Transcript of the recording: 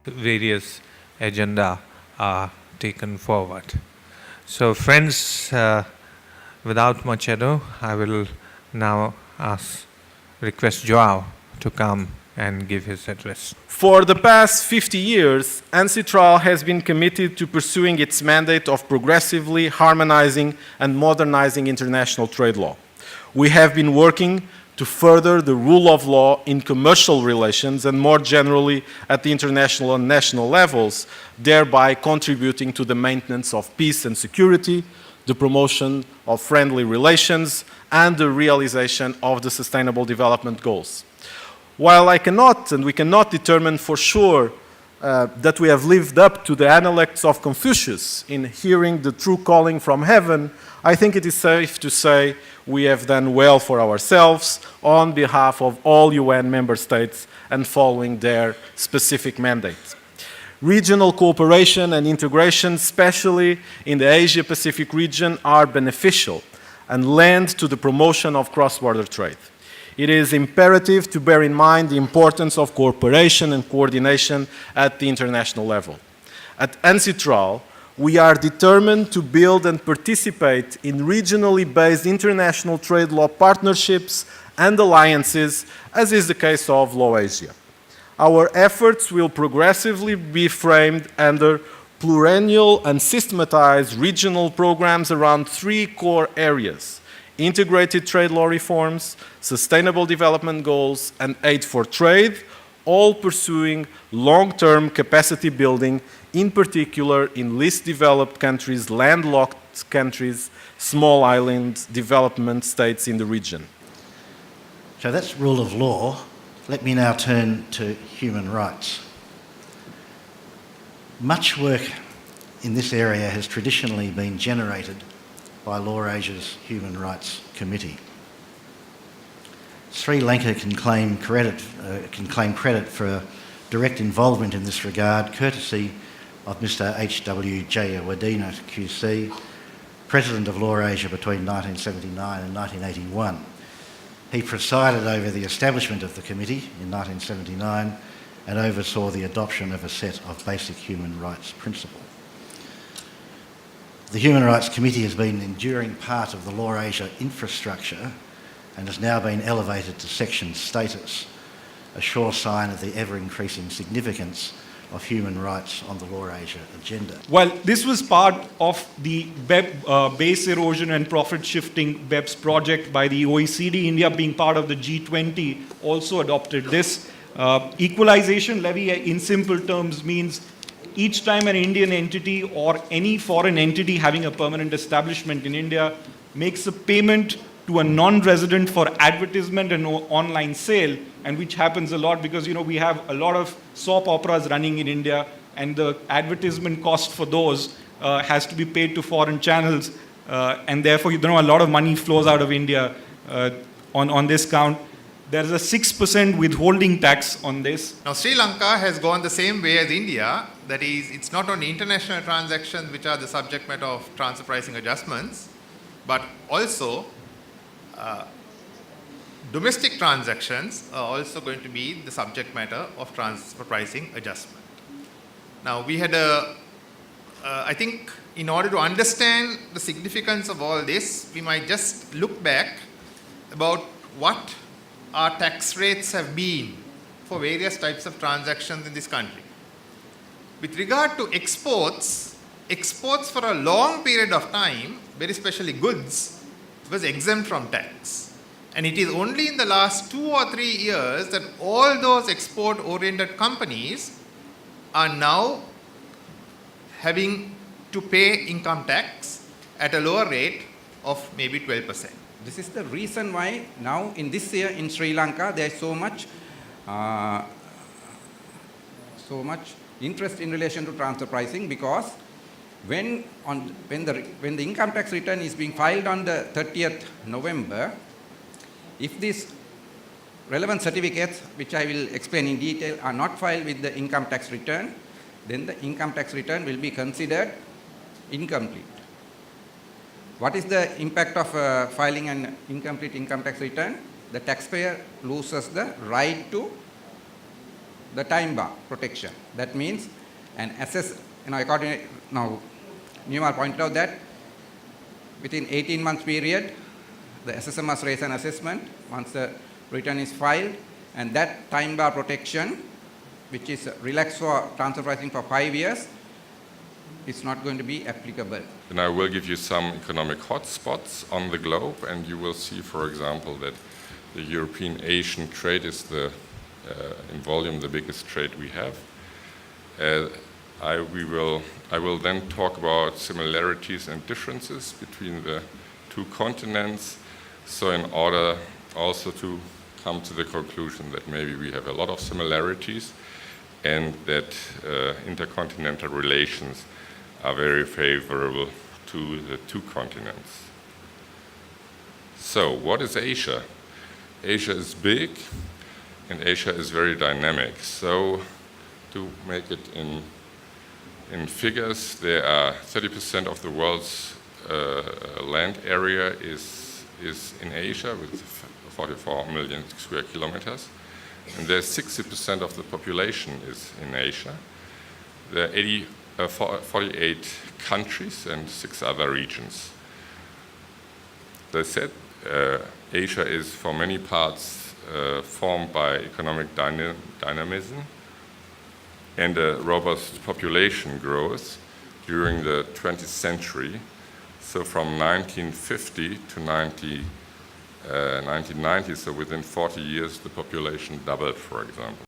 various agenda are taken forward. So friends, without much ado, I will now request Joao to come and give his address. For the past 50 years, ANCITRAL has been committed to pursuing its mandate of progressively harmonizing and modernizing international trade law. We have been working to further the rule of law in commercial relations and more generally at the international and national levels, thereby contributing to the maintenance of peace and security, the promotion of friendly relations, and the realization of the Sustainable Development Goals. While I cannot and we cannot determine for sure that we have lived up to the Analects of Confucius in hearing the true calling from heaven, I think it is safe to say we have done well for ourselves on behalf of all UN member states and following their specific mandates. Regional cooperation and integration, especially in the Asia-Pacific region, are beneficial and lend to the promotion of cross-border trade. It is imperative to bear in mind the importance of cooperation and coordination at the international level. At ANCITRAL, we are determined to build and participate in regionally based international trade law partnerships and alliances, as is the case of Lawasia. Our efforts will progressively be framed under pluriannual and systematized regional programs around three core areas: integrated trade law reforms, sustainable development goals, and aid for trade, all pursuing long-term capacity building, in particular in least developed countries, landlocked countries, small island development states in the region. So that's rule of law. Let me now turn to human rights. Much work in this area has traditionally been generated by Lawasia's Human Rights Committee. Sri Lanka can claim credit for direct involvement in this regard, courtesy of Mr. H.W. Jayawardeneh QC, President of Lawasia between 1979 and 1981. He presided over the establishment of the committee in 1979 and oversaw the adoption of a set of basic human rights principles. The Human Rights Committee has been an enduring part of the Lawasia infrastructure and has now been elevated to section status, a sure sign of the ever-increasing significance of human rights on the Lawasia agenda. Well, this was part of the base erosion and profit shifting BEPS project by the OECD. India, being part of the G20, also adopted this. Equalization levy, in simple terms, means each time an Indian entity or any foreign entity having a permanent establishment in India makes a payment to a non-resident for advertisement and online sale, and which happens a lot because we have a lot of soap operas running in India, and the advertisement cost for those has to be paid to foreign channels, and therefore a lot of money flows out of India on this count. There is a 6% withholding tax on this. Now, Sri Lanka has gone the same way as India. That is, it's not only international transactions which are the subject matter of transfer pricing adjustments, but also domestic transactions are also going to be the subject matter of transfer pricing adjustment. Now, we had I think in order to understand the significance of all this, we might just look back about what our tax rates have been for various types of transactions in this country. With regard to exports for a long period of time, very especially goods, was exempt from tax. And it is only in the last 2 or 3 years that all those export-oriented companies are now having to pay income tax at a lower rate of maybe 12%. This is the reason why now in this year in Sri Lanka there is so much interest in relation to transfer pricing, because when the income tax return is being filed on the 30th November, if these relevant certificates, which I will explain in detail, are not filed with the income tax return, then the income tax return will be considered incomplete. What is the impact of filing an incomplete income tax return? The taxpayer loses the right to the time bar protection. That means an according now Newell pointed out that within 18 months period, the assessor must raise an assessment once the return is filed, and that time bar protection, which is relaxed for transfer pricing for 5 years, is not going to be applicable. And I will give you some economic hotspots on the globe, and you will see, for example, that the European-Asian trade is in volume, the biggest trade we have. I will then talk about similarities and differences between the two continents, so in order also to come to the conclusion that maybe we have a lot of similarities and that intercontinental relations are very favorable to the two continents. So, what is Asia? Asia is big and Asia is very dynamic. So, to make it in figures, there are 30% of the world's land area is in Asia with 44 million square kilometers. And there's 60% of the population is in Asia. There are 48 countries and 6 other regions. As I said, Asia is for many parts formed by economic dynamism and a robust population growth during the 20th century. So from 1950 to 1990, so within 40 years, the population doubled, for example.